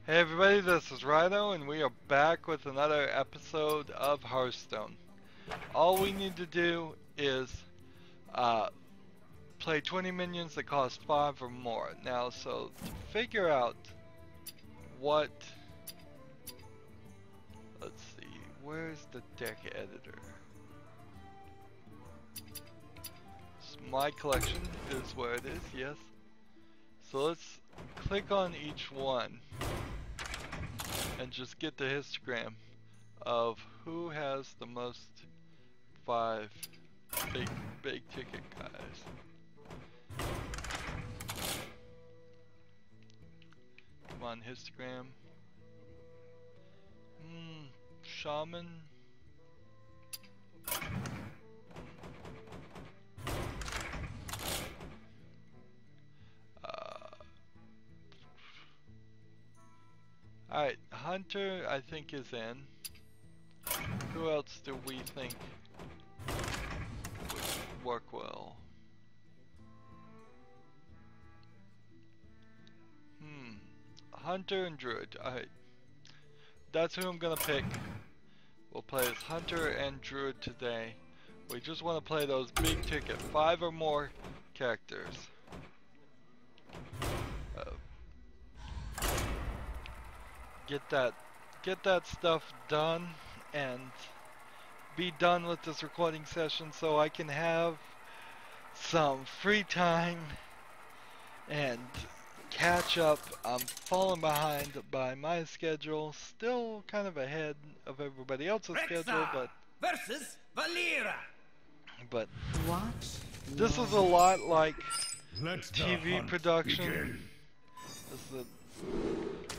Hey everybody, this is Rydo, and we are back with another episode of Hearthstone. All we need to do is play 20 minions that cost 5 or more. Now, so to figure out what... Let's see, where's the deck editor? My collection is where it is, yes. So let's click on each one and just get the histogram of who has the most 5 big ticket guys. Come on, histogram. Shaman. Alright, Hunter I think is in. Who else do we think would work well? Hunter and Druid. Alright. That's who I'm gonna pick. We'll play as Hunter and Druid today. We just want to play those big ticket 5 or more characters. Get that stuff done and be done with this recording session so I can have some free time and catch up. I'm falling behind by my schedule, still kind of ahead of everybody else's schedule, but versus Valera. But this is a lot like TV production.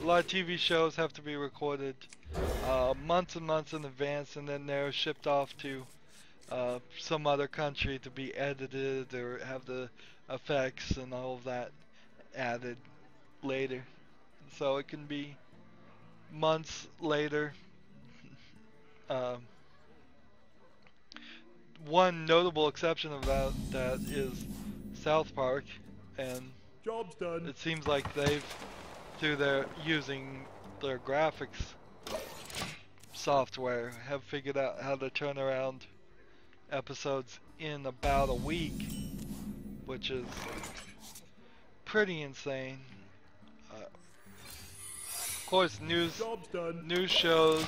A lot of TV shows have to be recorded months and months in advance, and then they're shipped off to some other country to be edited or have the effects and all of that added later. So it can be months later. One notable exception of that is South Park, and job's done. It seems like they've, through their using their graphics software, have figured out how to turn around episodes in about a week, which is pretty insane. Of course, news shows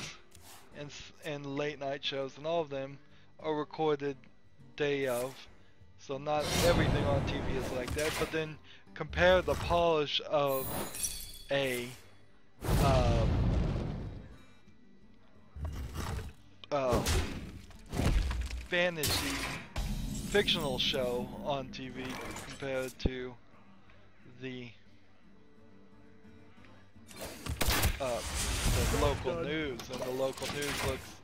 and late night shows and all of them are recorded day of, so not everything on TV is like that. But then compare the polish of a fantasy fictional show on TV compared to the local news, and the local news looks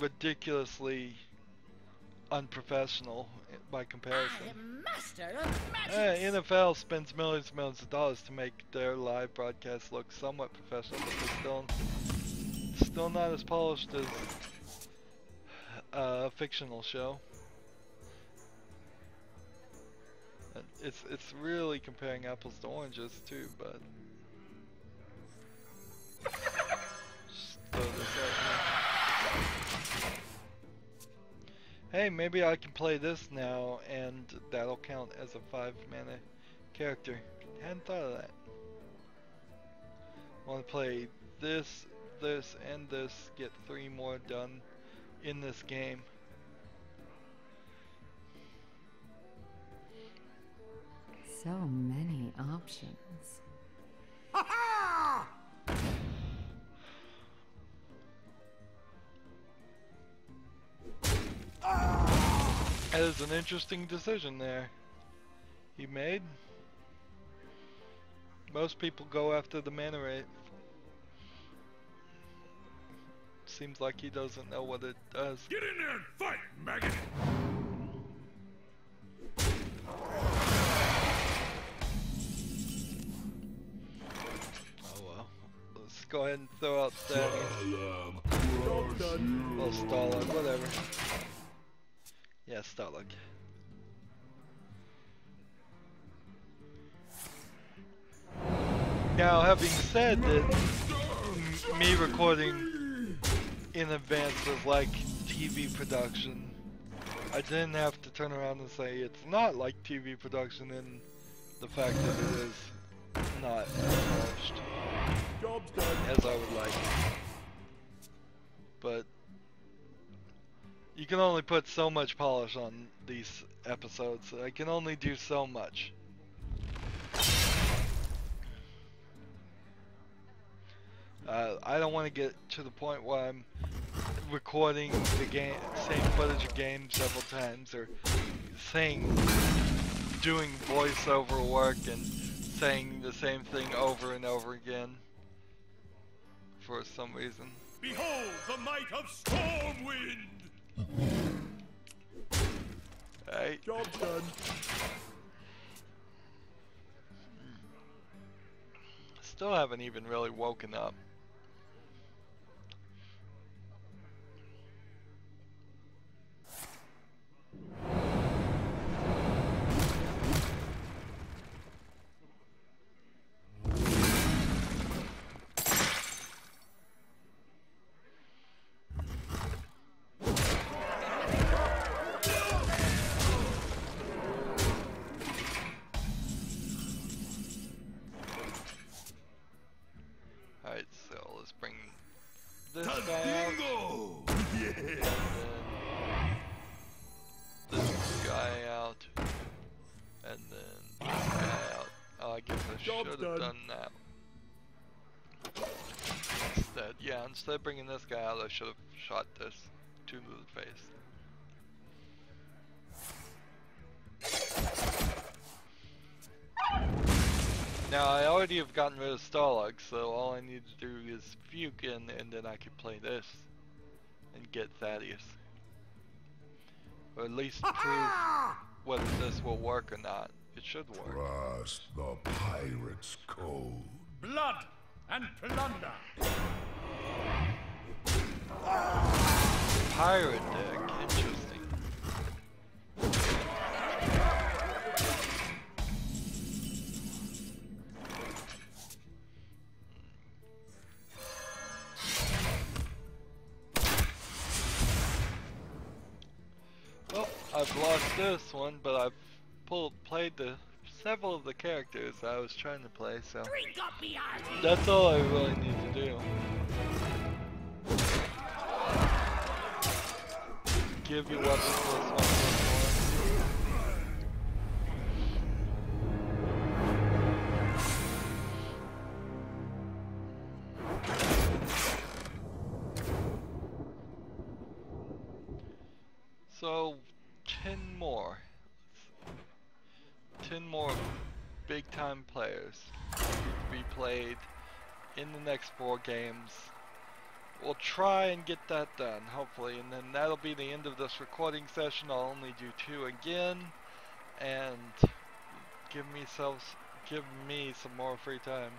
ridiculously unprofessional by comparison. NFL spends millions and millions of dollars to make their live broadcasts look somewhat professional, but they're still not as polished as a fictional show. It's really comparing apples to oranges too, but just throw this out here. Hey, maybe I can play this now and that'll count as a 5-mana character. Hadn't thought of that. I want to play this, and this, get 3 more done in this game. So many options. That is an interesting decision there he made. Most people go after the mana rate. Seems like he doesn't know what it does. Get in there and fight, maggot! Oh well. Let's go ahead and throw out that. Well, Starlog, whatever. Yeah, Starlog. Now, having said that me recording in advance was like TV production. I didn't have to turn around and say it's not like TV production in the fact that it is not as polished Job's done. as I would like. But you can only put so much polish on these episodes. I can only do so much. I don't want to get to the point where I'm recording the same footage of games several times, or doing voiceover work and saying the same thing over and over again for some reason. Behold the might of Stormwind! Hey. Job's done. Still haven't even really woken up. Alright, so let's bring this guy out. Yeah. And then this guy out. And then this guy out. Oh, I guess I Job's should have done. done that. Instead of bringing this guy out, I should have shot this to the face. Now, I already have gotten rid of Starlog, so all I need to do is Fuke in, and then I can play this and get Thaddeus. Or at least prove whether this will work or not. It should work. Trust the pirate's code. Blood and plunder! Pirate deck, interesting. Well, I've lost this one, but I've played several of the characters I was trying to play, so Drink up me ass. that's all I really need to do. Give you weapons +1/+1. So, 10 more. 10 more big time players to be played in the next 4 games. We'll try and get that done, hopefully, and then that'll be the end of this recording session. I'll only do 2 again, and give me some more free time.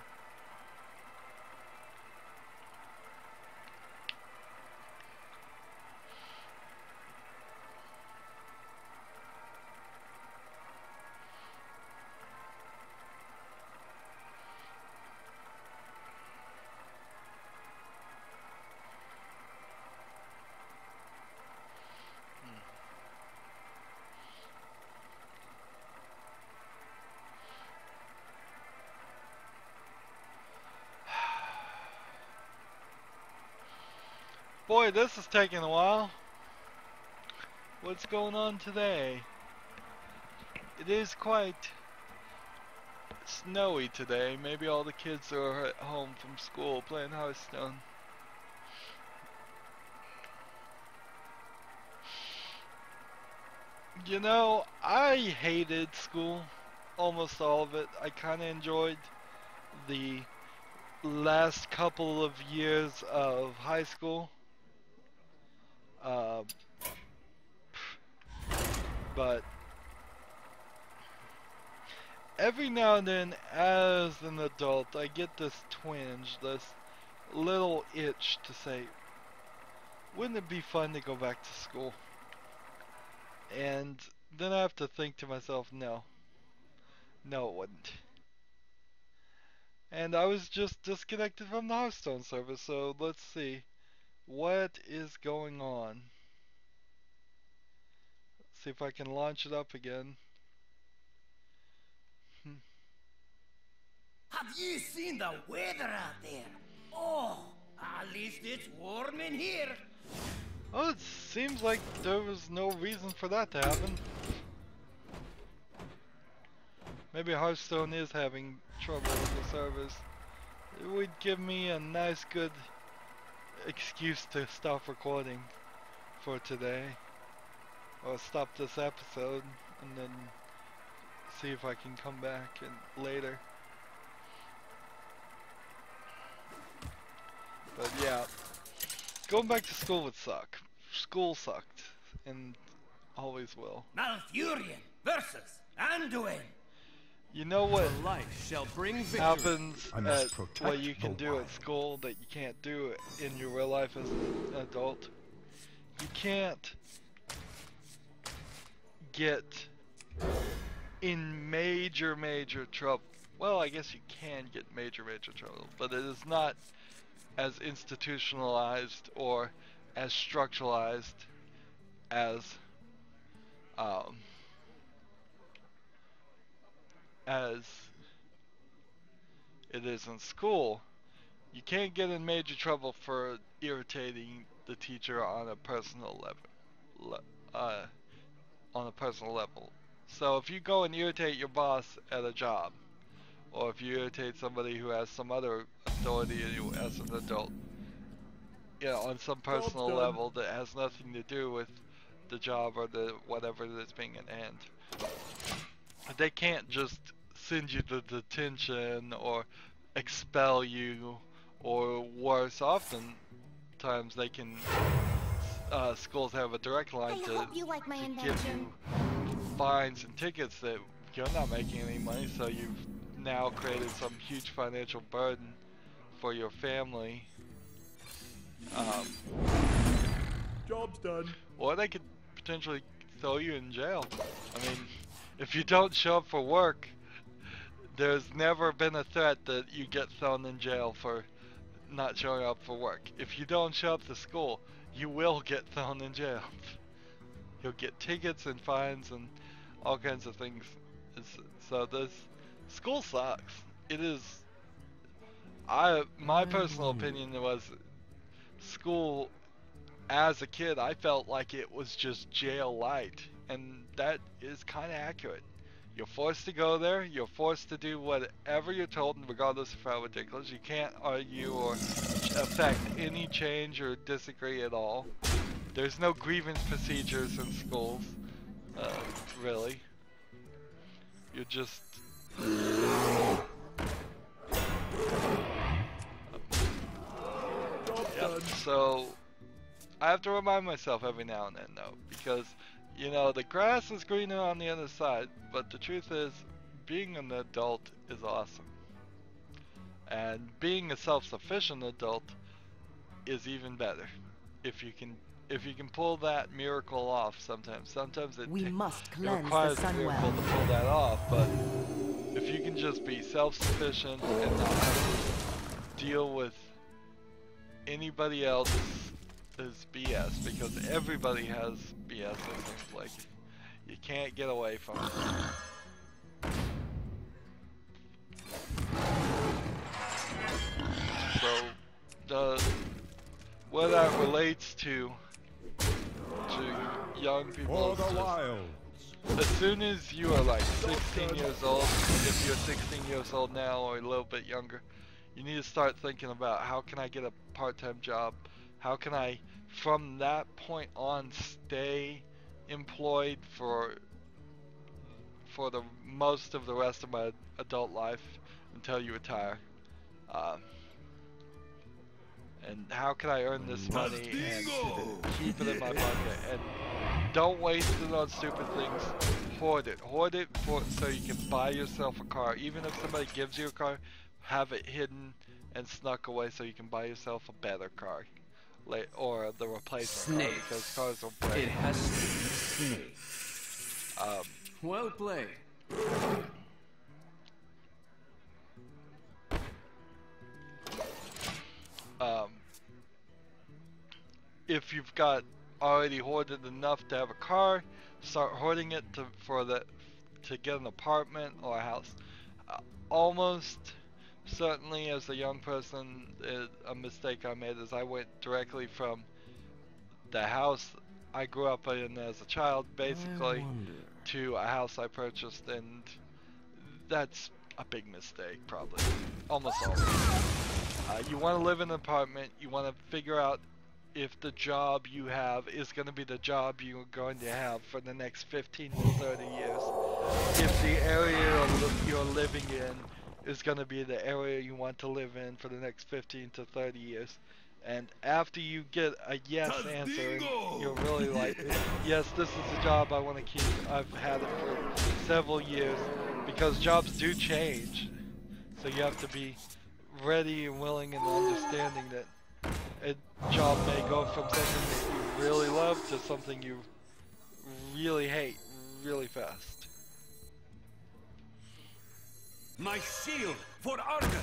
Boy, this is taking a while. What's going on today? It is quite snowy today. Maybe all the kids are at home from school playing Hearthstone. You know, I hated school. Almost all of it. I kind of enjoyed the last couple of years of high school. But every now and then, as an adult, I get this twinge, this little itch to say, wouldn't it be fun to go back to school? And then I have to think to myself, no. No, it wouldn't. And I was just disconnected from the Hearthstone server, so let's see. What is going on? See if I can launch it up again. Have you seen the weather out there? Oh, at least it's warm in here. Oh, it seems like there was no reason for that to happen. Maybe Hearthstone is having trouble with the servers. It would give me a nice good excuse to stop recording for today. Or stop this episode and then see if I can come back later. But yeah, going back to school would suck. School sucked and always will. Malfurion versus Anduin. You know what Life shall bring victory. happens I at must protect what you can the do wild. at school that you can't do in your real life as an adult? You can't get in major trouble. Well, I guess you can get major trouble, but it is not as institutionalized or as structuralized as as it is in school. You can't get in major trouble for irritating the teacher on a personal level. On a personal level. So if you go and irritate your boss at a job, or if you irritate somebody who has some other authority as an adult, on some personal done. level that has nothing to do with the job or the whatever that's being at hand, they can't just send you to detention or expel you, or worse, oftentimes they can, schools have a direct line I to hope you like my give invention. you fines and tickets that you're not making any money, so you've now created some huge financial burden for your family. Job's done. Or they could potentially throw you in jail. I mean, if you don't show up for work, there's never been a threat that you get thrown in jail for not showing up for work. If you don't show up to school, you will get thrown in jail. You'll get tickets and fines and all kinds of things. So this school sucks. It is. My personal opinion was school as a kid, I felt like it was just jail light, and that is kind of accurate. You're forced to go there, you're forced to do whatever you're told, regardless of how ridiculous. You can't argue or affect any change or disagree at all. There's no grievance procedures in schools, really. You're just... Yep. So, I have to remind myself every now and then, though, because, you know, the grass is greener on the other side, but the truth is, being an adult is awesome. And being a self-sufficient adult is even better. If you can pull that miracle off sometimes. Sometimes it requires a miracle to pull that off, but if you can just be self-sufficient and not have to deal with anybody else's BS, because everybody has BS, it seems like. You can't get away from it. So, what that relates to young people For is the just, wilds. as soon as you are like 16 years old, if you're 16 years old now or a little bit younger, you need to start thinking about, how can I get a part-time job? How can I, from that point on, stay employed for the most of the rest of my adult life until you retire? And how can I earn this money and keep it in my pocket? And don't waste it on stupid things. Hoard it. Hoard it so you can buy yourself a car. Even if somebody gives you a car, have it hidden and snuck away so you can buy yourself a better car. Or the replacement car, because cars don't break. It has to be snake. Well played. if you've got already hoarded enough to have a car, start hoarding it to get an apartment or a house. Almost certainly, as a young person, a mistake I made is I went directly from the house I grew up in as a child, basically, to a house I purchased, and that's a big mistake, probably. Almost always. You want to live in an apartment, you want to figure out if the job you have is going to be the job you're going to have for the next 15 to 30 years. If the area you're living in is going to be the area you want to live in for the next 15 to 30 years. And after you get a yes answer, and you're really like, yes, this is the job I want to keep. I've had it for several years, because jobs do change. So you have to be ready and willing and understanding that a job may go from something that you really love to something you really hate really fast. My shield for Argus!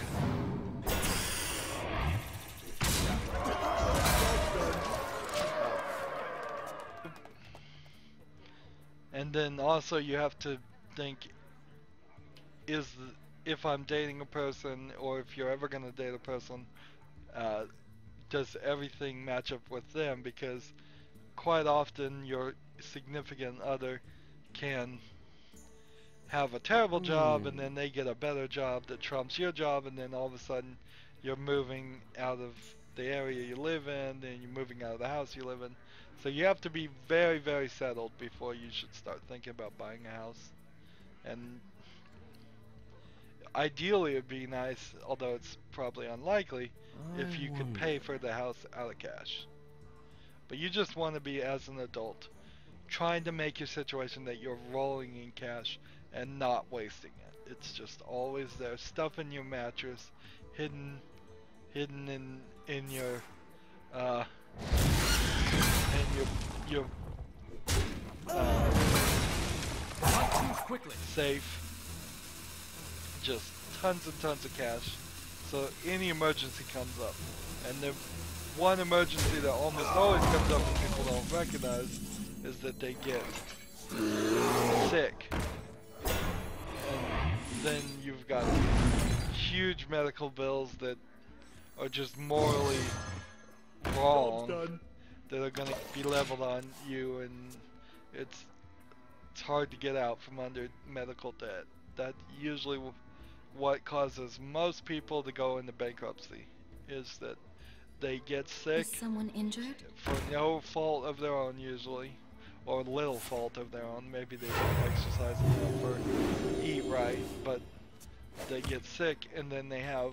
And then also you have to think, if I'm dating a person, or if you're ever going to date a person, does everything match up with them? Because quite often your significant other can have a terrible job, and then they get a better job that trumps your job, and then all of a sudden you're moving out of the area you live in, and you're moving out of the house you live in. So you have to be very, very settled before you should start thinking about buying a house. And ideally it'd be nice, although it's probably unlikely, if you could pay for the house out of cash. But you just want to be, as an adult, trying to make your situation that you're rolling in cash and not wasting it. It's just always there, stuff in your mattress, hidden in your safe. Just tons and tons of cash, so any emergency comes up. And the one emergency that almost always comes up and people don't recognize is that they get sick, and then you've got huge medical bills that are just morally wrong, that are going to be leveled on you, and it's hard to get out from under medical debt. That usually what causes most people to go into bankruptcy, is that they get sick. Is someone injured? For no fault of their own usually, or little fault of their own. Maybe they don't exercise enough or eat right, but they get sick, and then they have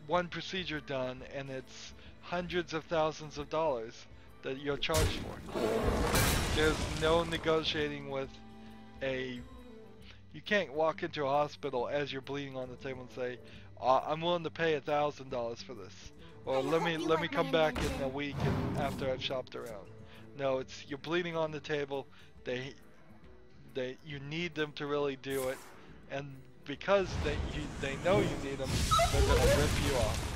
one procedure done, and it's hundreds of thousands of dollars that you're charged for. There's no negotiating with you can't walk into a hospital as you're bleeding on the table and say, I'm willing to pay $1,000 for this, or let me come back in a week and after I've shopped around. No, it's, you're bleeding on the table. You need them to really do it, and because they know you need them, they're gonna rip you off.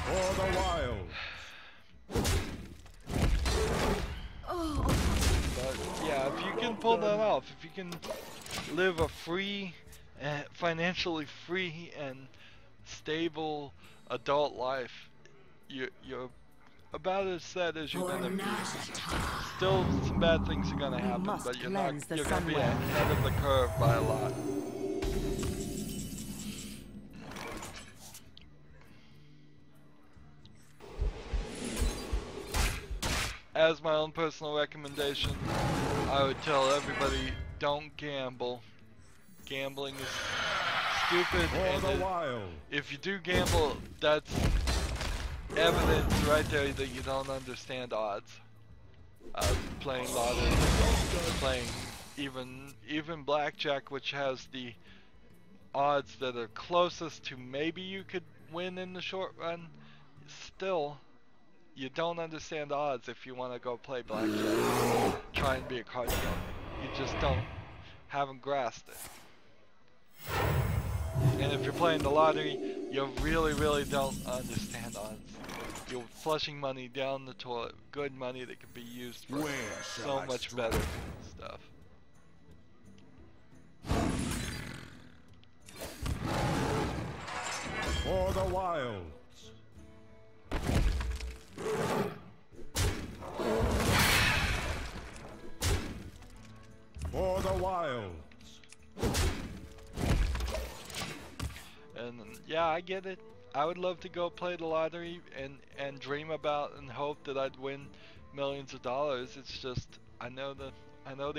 For the wild. But yeah, if you can pull that off, if you can live a free, financially free and stable adult life, you're about as set as you're gonna be. Still, some bad things are gonna happen, but you're gonna be ahead of the curve by a lot. As my own personal recommendation, I would tell everybody, don't gamble. Gambling is stupid, and if you do gamble, that's evidence right there that you don't understand odds. Playing lottery, playing even blackjack, which has the odds that are closest to maybe you could win in the short run, still you don't understand odds if you want to go play blackjack, try and be a card dealer. You just haven't grasped it. And if you're playing the lottery, you really, really don't understand odds. You're flushing money down the toilet, good money that can be used for so much better stuff. For the wilds. For the wilds. And yeah, I get it. I would love to go play the lottery and dream about and hope that I'd win millions of dollars. It's just I know the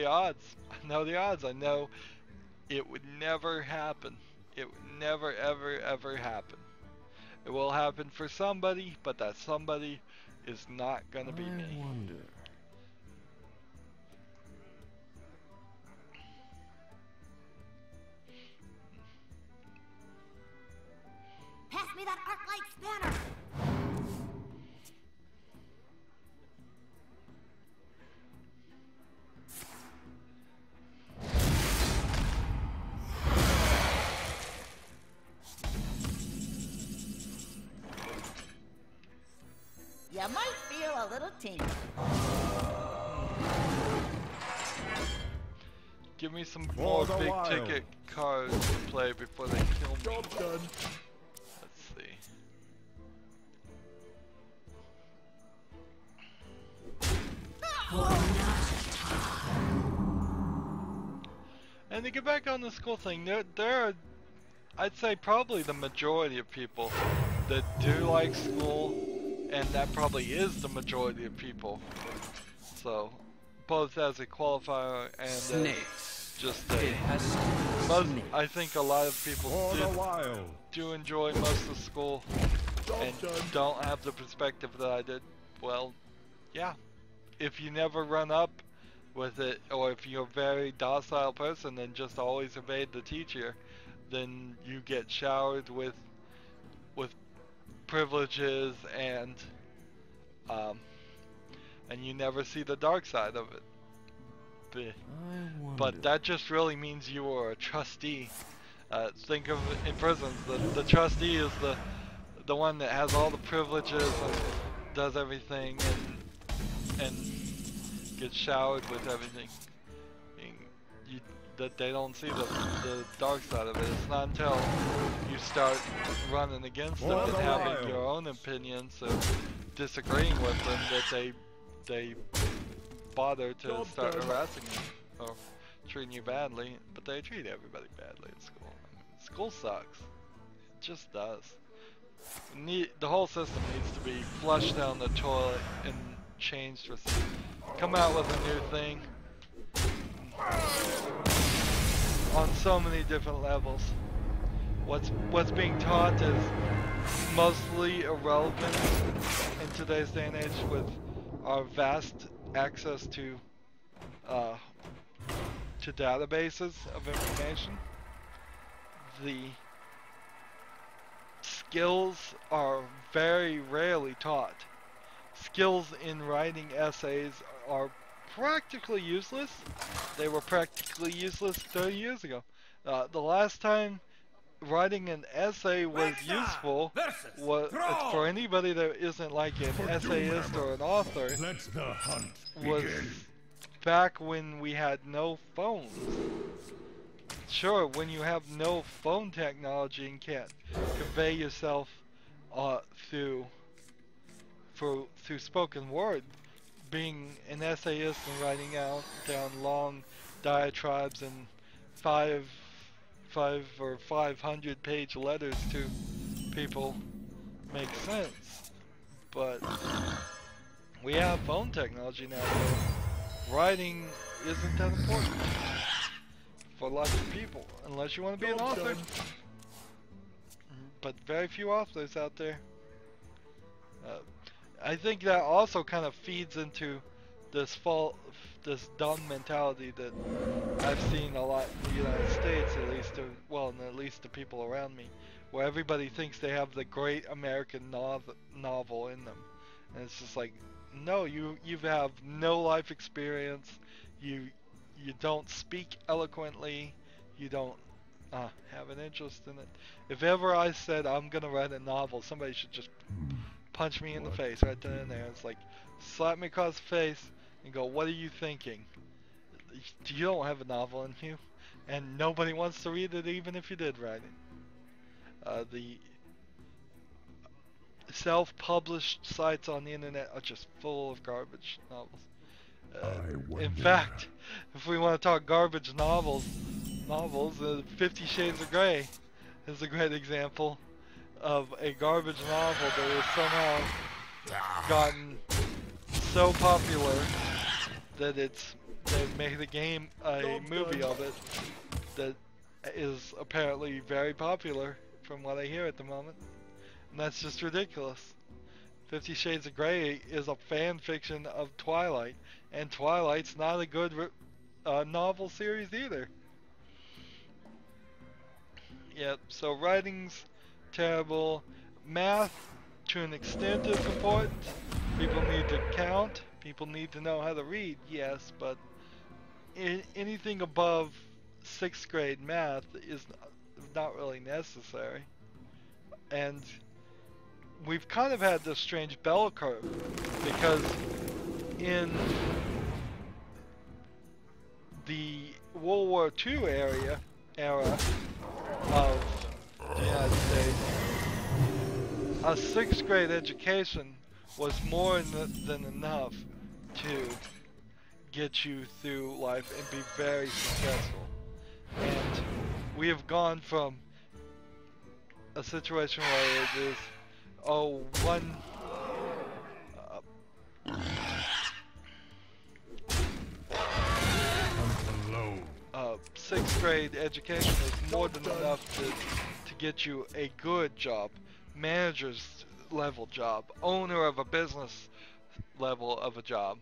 odds. I know the odds. I know it would never happen. It would never ever happen. It will happen for somebody, but that somebody is not gonna be me. I wonder. Pass me that arc light spanner! You might feel a little tingle. Give me some more big ticket cards to play before they kill me. Job done. Let's see. And to get back on the school thing, there are, I'd say probably the majority of people that do like school, and that probably is the majority of people. So, both as a qualifier and as just I think a lot of people do enjoy most of school and don't have the perspective that I did. Well, yeah, if you never run up with it, or if you're a very docile person and just always obeyed the teacher, then you get showered with privileges and you never see the dark side of it. But that just really means you are a trustee. Think of in prisons, the trustee is the one that has all the privileges and does everything and gets showered with everything. That they don't see the dark side of it. It's not until you start running against them and having your own opinions of disagreeing with them that they bother to start harassing you or treating you badly. But they treat everybody badly at school. I mean, school sucks. It just does. The whole system needs to be flushed down the toilet and changed for some. Come out with a new thing on so many different levels. What's being taught is mostly irrelevant in today's day and age with our vast access to databases of information. The skills are very rarely taught. Skills in writing essays are practically useless. They were practically useless 30 years ago. The last time writing an essay was useful was for anybody that isn't like an essayist or an author was back when we had no phones. Sure, when you have no phone technology and can't convey yourself through spoken word, being an essayist and writing down long diatribes and 500 page letters to people makes sense. But we have phone technology now, so writing isn't that important for lots of people, unless you want to be an author. But very few authors out there. I think that also kind of feeds into this dumb mentality that I've seen a lot in the United States, at least the people around me, where everybody thinks they have the great American novel in them, And it's just like, no, you have no life experience. You don't speak eloquently. You don't have an interest in it. If ever I said I'm gonna write a novel, somebody should just punch me in the face right then and there. It's like, slap me across the face and go, what are you thinking? You don't have a novel in you, and nobody wants to read it even if you did write it. The self-published sites on the internet are just full of garbage novels. In fact, if we want to talk garbage novels, 50 Shades of Grey is a great example of a garbage novel that has somehow gotten so popular that they've made a movie of it that is apparently very popular from what I hear at the moment. And that's just ridiculous. 50 Shades of Grey is a fan fiction of Twilight, and Twilight's not a good novel series either. Yep, so writing's terrible. Math, to an extent, is important. People need to count. People need to know how to read, yes, but anything above 6th grade math is not really necessary. And we've kind of had this strange bell curve, because in the World War II era of the United States, a 6th grade education was more than enough to get you through life and be very successful. And we have gone from a situation where it is, sixth grade education is more than enough to get you a good job, manager's level job, owner of a business level of a job.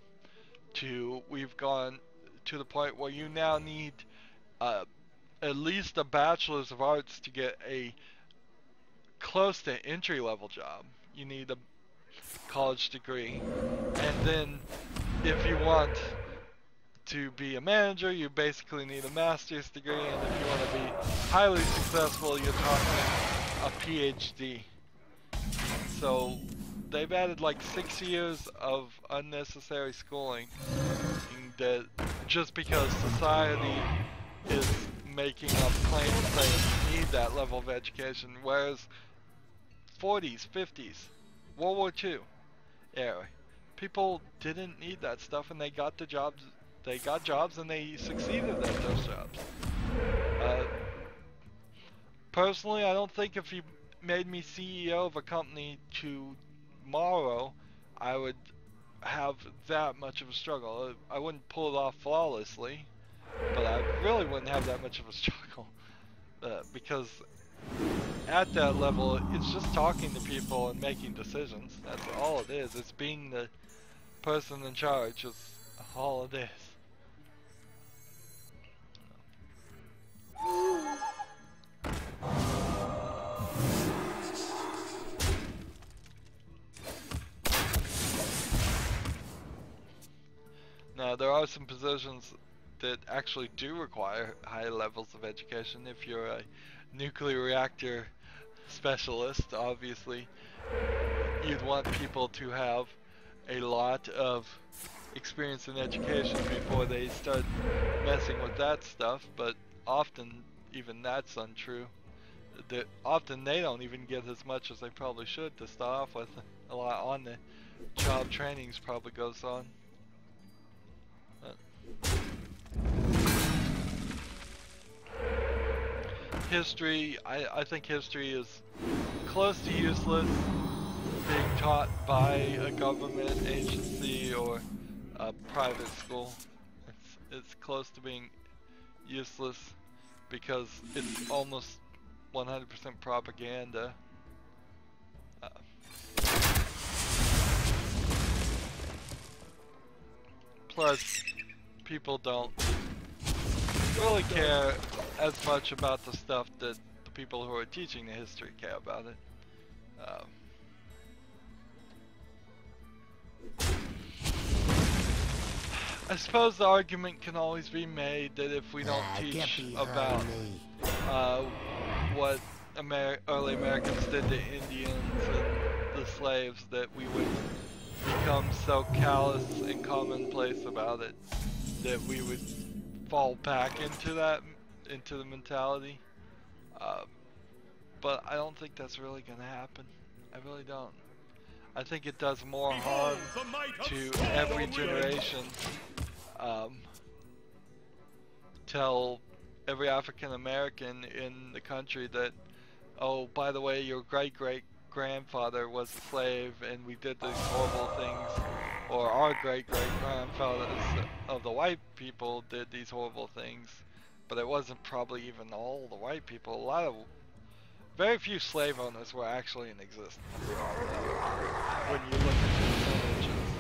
We've gone to the point where you now need at least a bachelor's of arts to get a close to entry level job. You need a college degree, and then if you want to be a manager, you basically need a master's degree, and if you want to be highly successful, you're talking a PhD. So they've added like 6 years of unnecessary schooling that just because society is making up claims saying you need that level of education, whereas 40s, 50s, World War II era, people didn't need that stuff, and they got the jobs. They got jobs and they succeeded at those jobs. Personally, I don't think if you made me CEO of a company tomorrow, I would have that much of a struggle. I wouldn't pull it off flawlessly, but I really wouldn't have that much of a struggle. Because at that level, it's just talking to people and making decisions. That's all it is. It's being the person in charge. Is all it is. Now, there are some positions that actually do require high levels of education. If you're a nuclear reactor specialist, obviously, you'd want people to have a lot of experience in education before they start messing with that stuff, but often even that's untrue. Often they don't even get as much as they probably should to start off with. A lot on the job trainings probably goes on. History, I think history is close to useless being taught by a government agency or a private school. It's close to being useless because it's almost 100% propaganda. Plus, people don't really care as much about the stuff that the people who are teaching the history care about it. I suppose the argument can always be made that if we don't teach about what early Americans did to Indians and the slaves, that we would become so callous and commonplace about it that we would fall back into the mentality. But I don't think that's really going to happen. I really don't. I think it does more harm to every generation. Tell every African American in the country that, oh, by the way, your great-great-grandfather was a slave and we did these horrible things, or our great-great-grandfathers of the white people did these horrible things, but it wasn't probably even all the white people. Very few slave owners were actually in existence when you look at the percentages,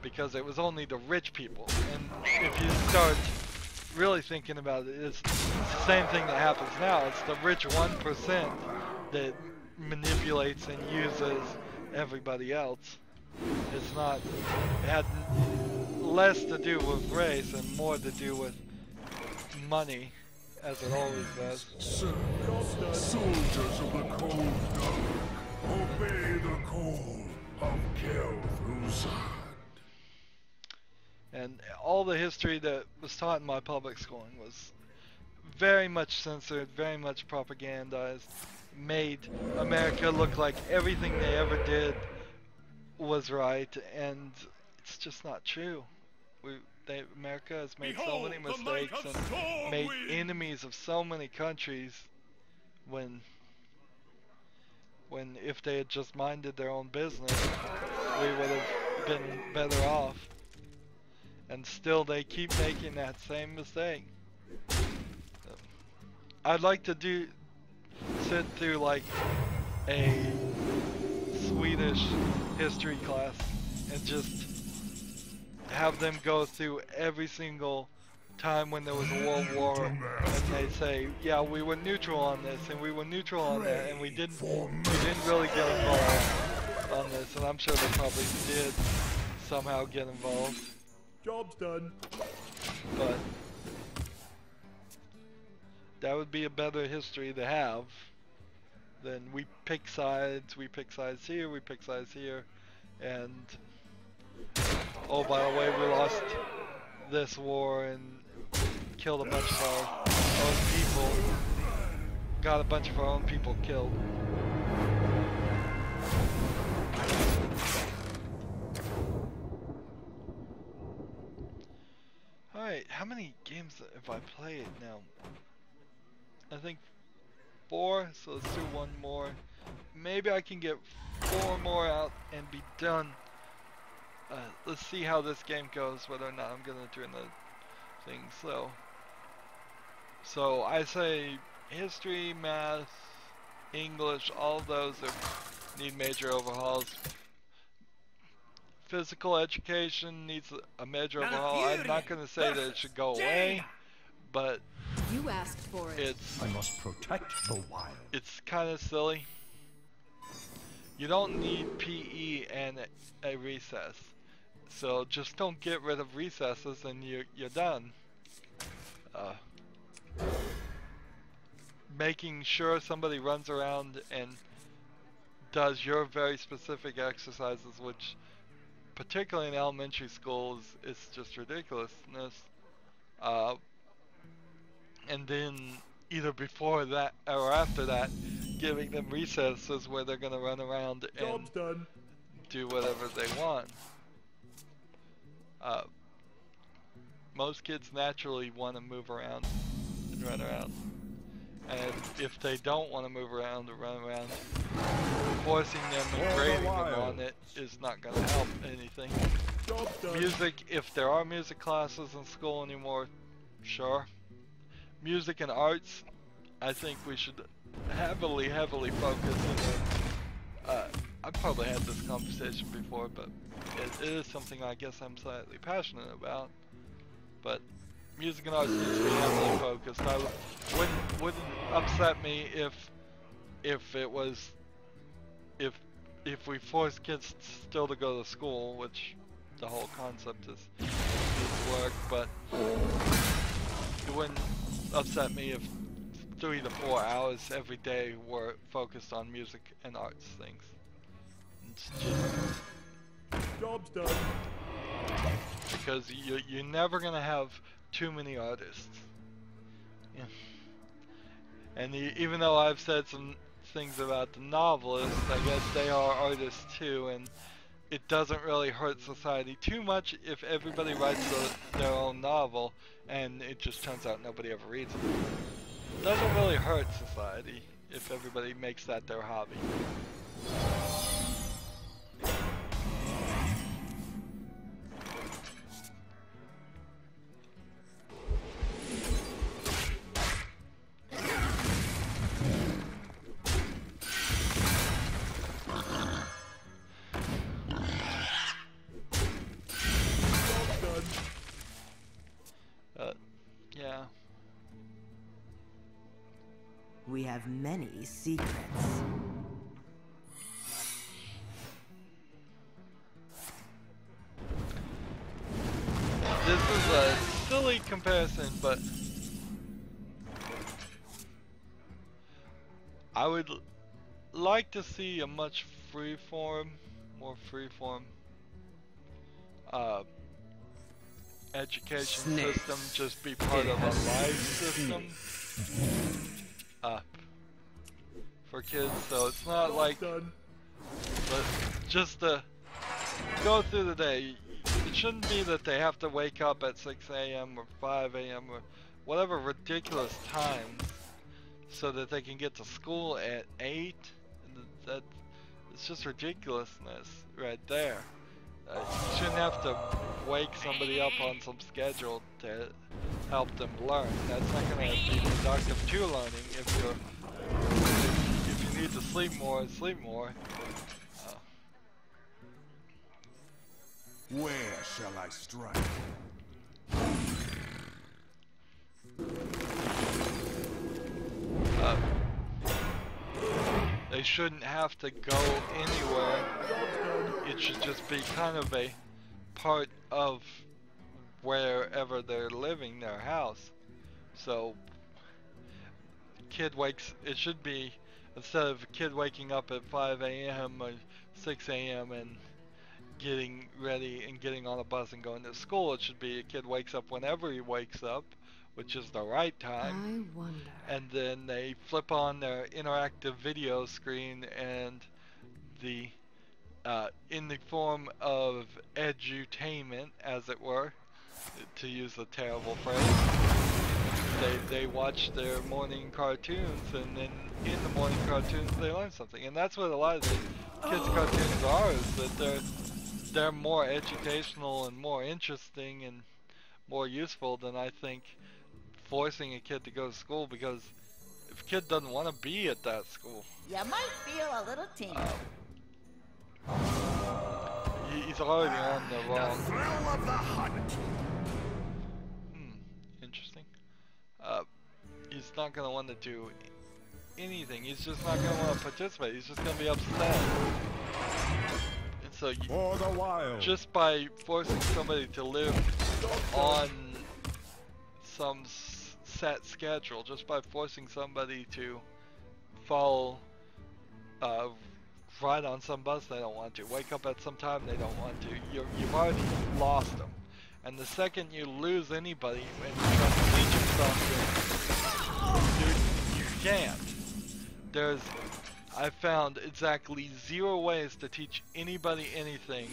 because it was only the rich people. And if you start really thinking about it, it's the same thing that happens now. It's the rich 1% that manipulates and uses everybody else. It had less to do with race and more to do with money, as it always does. Soldiers of the cold dark, obey the call of Kel'Thuzad. And all the history that was taught in my public schooling was very much censored, very much propagandized, made America look like everything they ever did was right, and it's just not true. America has made so many mistakes and made enemies of so many countries when if they had just minded their own business, we would have been better off. And still they keep making that same mistake. I'd like to sit through like a Swedish history class and just have them go through every single time when there was a world war, and they say, yeah, we were neutral on this and we were neutral on that, and we didn't really get involved on this, and I'm sure they probably did somehow get involved. Job's done. But that would be a better history to have than we pick sides here, we pick sides here, and oh, by the way, we lost this war and killed a bunch of our own people, got a bunch of our own people killed. Alright, how many games have I played now? I think 4, so let's do one more. Maybe I can get 4 more out and be done. Let's see how this game goes, whether or not I'm gonna do another thing. So I say history, math, English, all of those need major overhauls. Physical education needs a major overhaul. I'm not gonna say that it should go away, but You asked for it. I must protect the wild. It's kind of silly. You don't need PE and a recess. So just don't get rid of recesses and you're done. Making sure somebody runs around and does your very specific exercises, which particularly in elementary schools is just ridiculousness. And then either before that or after that, giving them recesses where they're gonna run around and Job's done. do whatever they want. Most kids naturally want to move around and run around, and if they don't want to move around or run around, forcing them and grading them on it is not going to help anything. Job's done. Music, if there are music classes in school anymore, sure. Music and arts, I think we should heavily focus on it. I've probably had this conversation before, but it is something I guess I'm slightly passionate about. But music and arts needs to be heavily focused. Wouldn't upset me if we forced kids still to go to school, which the whole concept is needs work, but it wouldn't upset me if 3 to 4 hours every day were focused on music and arts things. It's just Job's done. because you're never gonna have too many artists. Yeah. And even though I've said some things about the novelists, I guess they are artists too, and it doesn't really hurt society too much if everybody writes their own novel and it just turns out nobody ever reads it. It doesn't really hurt society if everybody makes that their hobby. Yeah. We have many secrets. This is a silly comparison, but I would like to see a much more freeform education system just be part of a life system for kids, so it's not like, but just to go through the day. It shouldn't be that they have to wake up at 6 a.m. or 5 a.m. or whatever ridiculous times so that they can get to school at 8. That it's just ridiculousness right there. You shouldn't have to wake somebody up on some schedule to help them learn. That's not going to be productive to learning if you need to sleep more, sleep more. Where shall I strike? They shouldn't have to go anywhere. It should just be kind of a part of wherever they're living, their house. So, it should be, instead of a kid waking up at 5 a.m. or 6 a.m. and getting ready and getting on a bus and going to school, it should be a kid wakes up whenever he wakes up, which is the right time. I wonder. And then they flip on their interactive video screen and the in the form of edutainment, as it were, to use a terrible phrase, they watch their morning cartoons, and then in the morning cartoons they learn something. And that's what a lot of the kids' cartoons are, is that they're more educational and more interesting and more useful than, I think, forcing a kid to go to school, because if a kid doesn't want to be at that school, you might feel a little tingle. He's already on the wrong. The thrill of the hunt. Interesting. He's not gonna want to do anything. He's just not gonna want to participate. He's just gonna be upset. And so For the wild. just by forcing somebody to live on some set schedule, just by forcing somebody to follow, ride on some bus they don't want to, wake up at some time they don't want to, you've already lost them. And the second you lose anybody and you try to teach them something, you can't. I found exactly 0 ways to teach anybody anything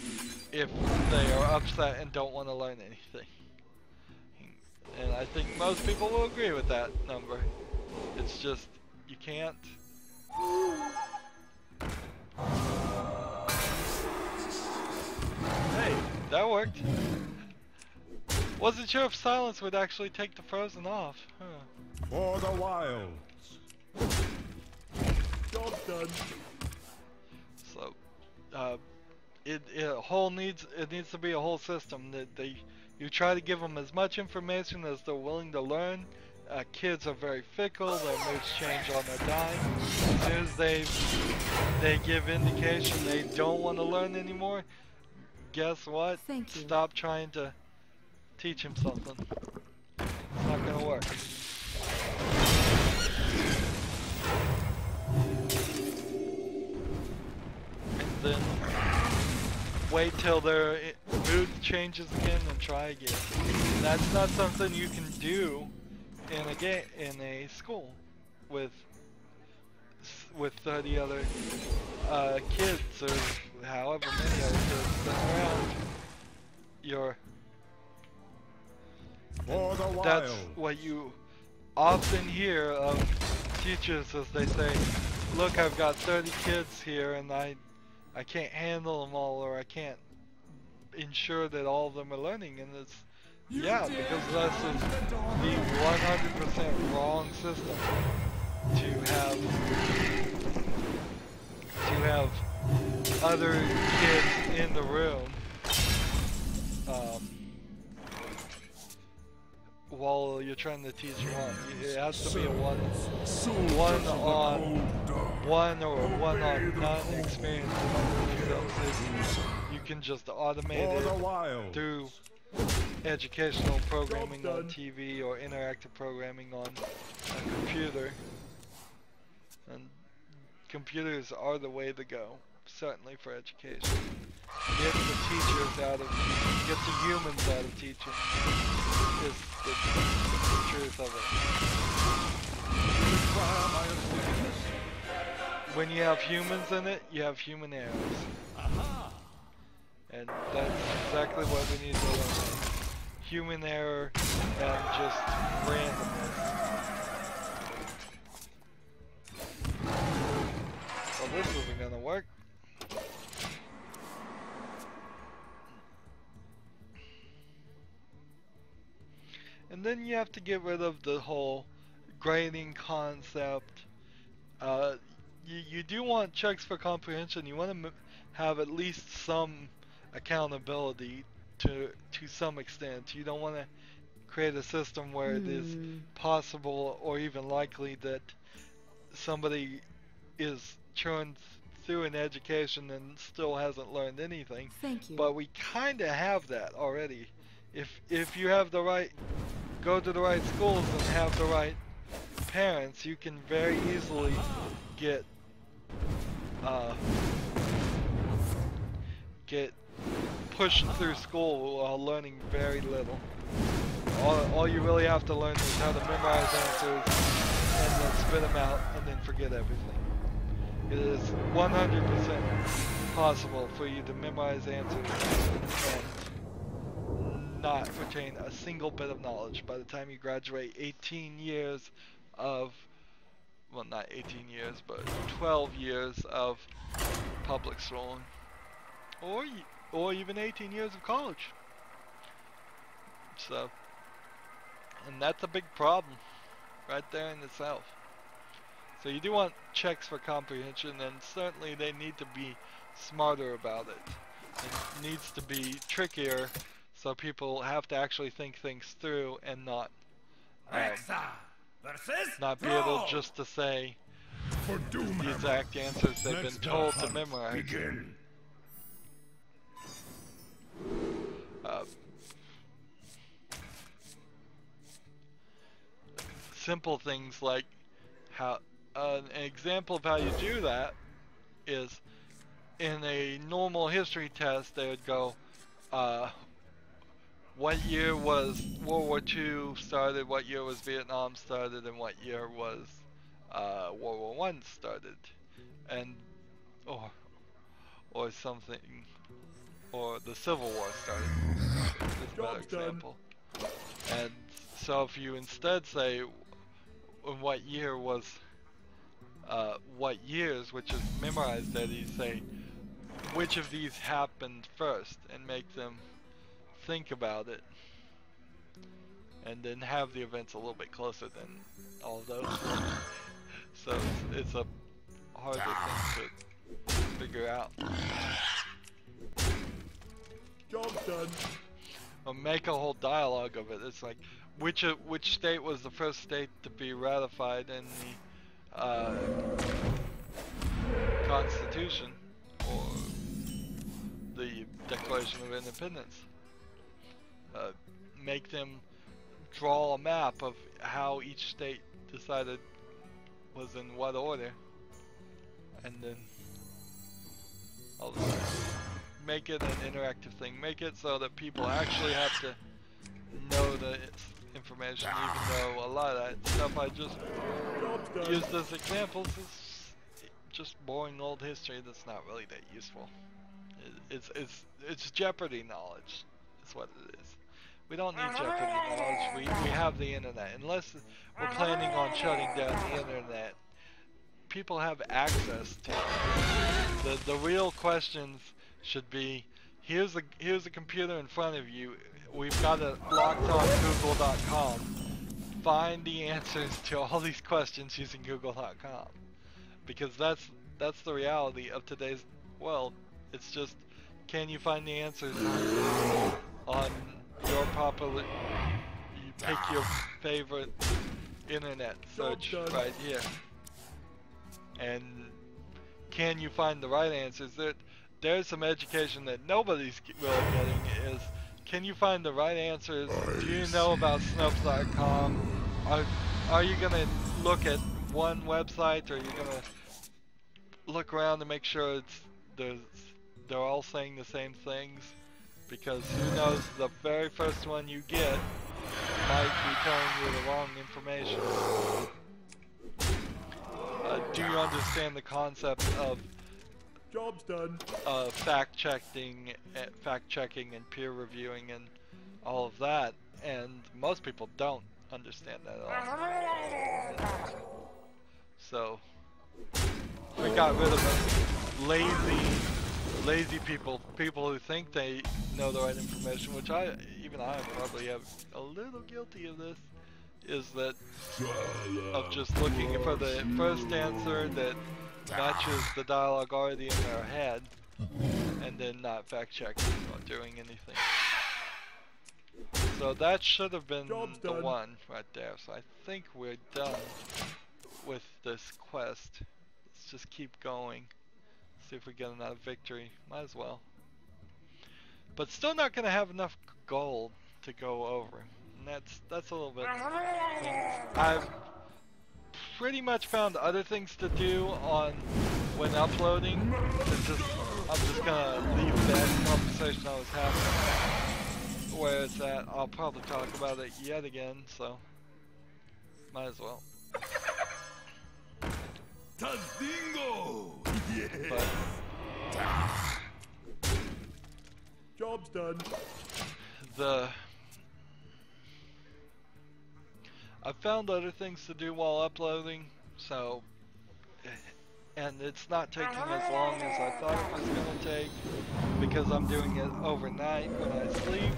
if they are upset and don't want to learn anything. And I think most people will agree with that number. It's just, you can't. Hey, that worked. Wasn't sure if silence would actually take the frozen off. Huh. For the wild. Job's done. So, it needs to be a whole system that you try to give them as much information as they're willing to learn. Kids are very fickle, their moods change on their dime. As soon as they give indication they don't want to learn anymore, guess what? Thank you. Stop trying to teach him something. It's not gonna work. And then wait till their mood changes again and try again. And that's not something you can do in a school with 30 other kids or however many other kids sitting around. That's what you often hear of teachers as they say, look, I've got 30 kids here and I can't handle them all, or I can't ensure that all of them are learning. And it's, yeah, because this is the 100% wrong system to have other kids in the room while you're trying to teach one. It has to be a one-on-one or one-on-none experience. You can just automate it through educational programming on TV or interactive programming on a computer. And computers are the way to go, certainly for education. Get the humans out of teaching is the truth of it. When you have humans in it, you have human errors. And that's exactly what we need to learn. Human error and just randomness. Well, this isn't gonna work. And then you have to get rid of the whole grading concept. You do want checks for comprehension. You want to have at least some accountability to some extent. You don't want to create a system where it is possible or even likely that somebody is churned through an education and still hasn't learned anything. Thank you. But we kind of have that already. If you have the right, go to the right schools and have the right parents, you can very easily get pushed through school while learning very little. All you really have to learn is how to memorize answers and then spit them out and then forget everything. It is 100% possible for you to memorize answers and not retain a single bit of knowledge by the time you graduate 18 years of, well, not 18 years, but 12 years of public schooling. Or even 18 years of college. So, and that's a big problem right there in itself. So you do want checks for comprehension, and certainly they need to be smarter about it. It needs to be trickier, so people have to actually think things through and not be able just to say the exact answers they've been told to memorize. Simple things like how an example of how you do that is in a normal history test they would go, what year was World War II started, what year was Vietnam started, and what year was World War I started, and or something, or the Civil War started. That's a better example. And so if you instead say what year was what years, which is memorized that you say which of these happened first and make them think about it, and then have the events a little bit closer than all of those. So it's a harder thing to figure out. Job done. Or make a whole dialogue of it. It's like which state was the first state to be ratified in the Constitution or the Declaration of Independence. make them draw a map of how each state decided was in what order, and then I'll make it an interactive thing. Make it so that people actually have to know the information, even though a lot of that stuff I just used as examples is just boring old history that's not really that useful. It's Jeopardy knowledge. Is what it is. We don't need Jeopardy knowledge. We have the internet. Unless we're planning on shutting down the internet, people have access to it. The real questions should be: here's a computer in front of you. We've got it locked on Google.com. Find the answers to all these questions using Google.com, because that's the reality of today's world. It's just, can you find the answers on your popular? You pick your favorite internet search right here, and can you find the right answers? There's some education that nobody's really getting. Is, can you find the right answers? Do you know about Snopes.com? Are you gonna look at one website, or are you gonna look around to make sure they're all saying the same things? Because who knows, the very first one you get might be telling you the wrong information. Do you understand the concept of Job's done. fact checking and peer reviewing and all of that? And most people don't understand that at all. So we got rid of the lazy people who think they know the right information, which I probably have a little guilty of this, is that of just looking for the first answer that matches the dialogue already in their head, and then not fact checking or doing anything. So that should have been the one right there. So I think we're done with this quest. Let's just keep going. See if we get another victory. Might as well. But still not gonna have enough gold to go over. And that's a little bit. I mean, I've pretty much found other things to do on when uploading. I'm just gonna leave that conversation I was having where it's at. I'll probably talk about it yet again, so might as well. Tadingo! But Job's done. I found other things to do while uploading, so, and it's not taking as long as I thought it was going to take, because I'm doing it overnight when I sleep,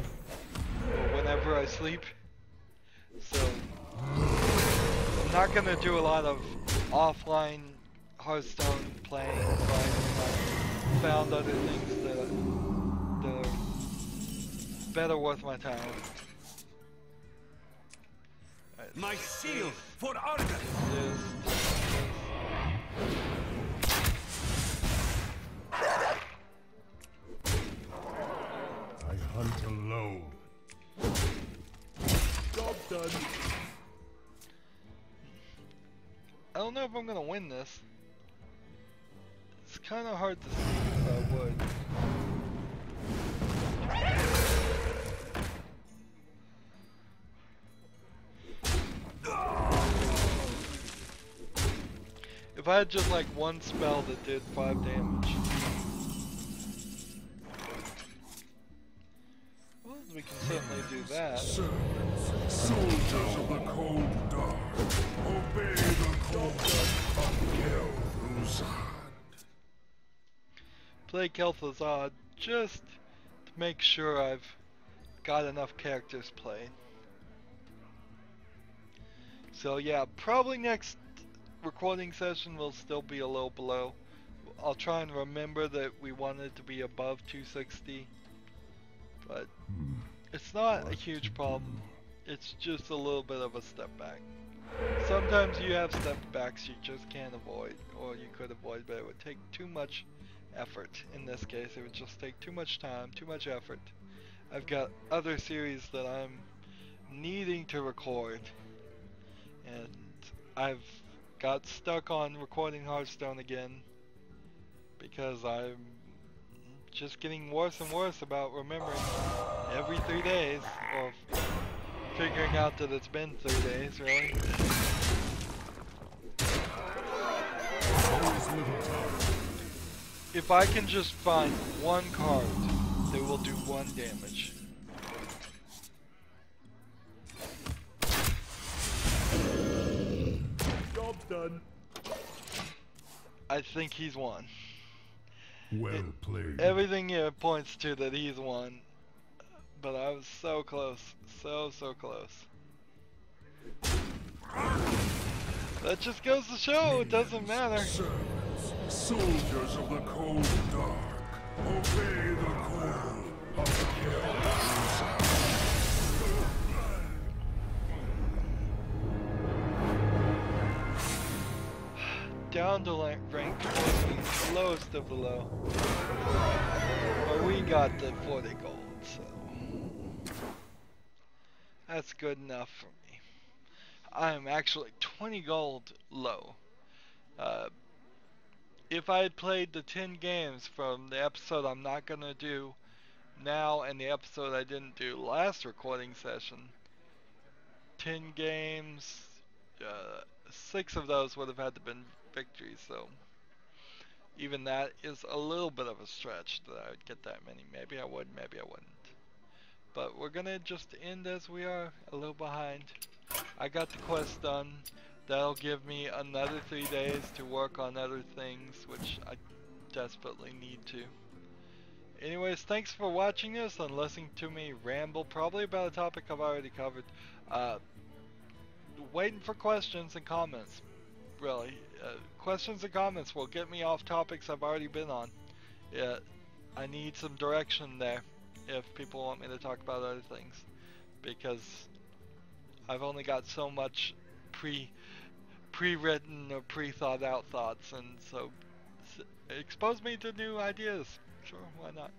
or whenever I sleep. So I'm not going to do a lot of offline Hearthstone playing, so I found other things that are better worth my time. My shield for Argus! I hunt alone. Job done. I don't know if I'm gonna win this. It's kind of hard to see if I would. If I had just like one spell that did 5 damage. Well, we can certainly do that. Servants, soldiers of the cold dark, obey the call of Gelthruzad. Play Kel'Thuzad just to make sure I've got enough characters played. So yeah, probably next recording session will still be a little below. I'll try and remember that we wanted to be above 260, but it's not a huge problem. It's just a little bit of a step back. Sometimes you have step backs you just can't avoid, or you could avoid, but it would take too much effort. In this case, it would just take too much time, too much effort. I've got other series that I'm needing to record, and I've got stuck on recording Hearthstone again because I'm just getting worse and worse about remembering every 3 days, or figuring out that it's been 3 days, really. If I can just find one card that will do 1 damage. Job's done. I think he's won. Well played. Everything here points to that he's won, but I was so close, so close. That just goes to show it doesn't matter. Servants, soldiers of the cold dark, obey the call of Kel'Thuzad. Down to rank 20, lowest of the low. But we got the 40 gold, so that's good enough for me. I am actually 20 gold low. If I had played the 10 games from the episode I'm not gonna do now and the episode I didn't do last recording session, 10 games, 6 of those would have had to been victories, so even that is a little bit of a stretch that I would get that many. Maybe I would, maybe I wouldn't. But we're gonna just end as we are, a little behind. I got the quest done. That'll give me another 3 days to work on other things, which I desperately need to. Anyways, thanks for watching this and listening to me ramble, probably about a topic I've already covered. Waiting for questions and comments, really. Questions and comments will get me off topics I've already been on. I need some direction there if people want me to talk about other things, because I've only got so much pre-written or pre-thought out thoughts, and so expose me to new ideas. Sure, why not?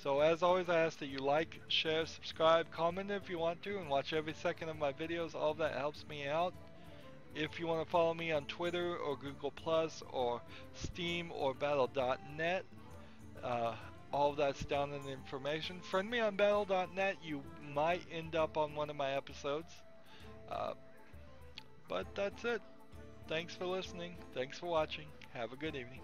So as always, I ask that you like, share, subscribe, comment if you want to, and watch every second of my videos. All of that helps me out. If you want to follow me on Twitter or Google Plus or Steam or Battle.net, all of that's down in the information. Friend me on Battle.net. You might end up on one of my episodes. But that's it. Thanks for listening. Thanks for watching. Have a good evening.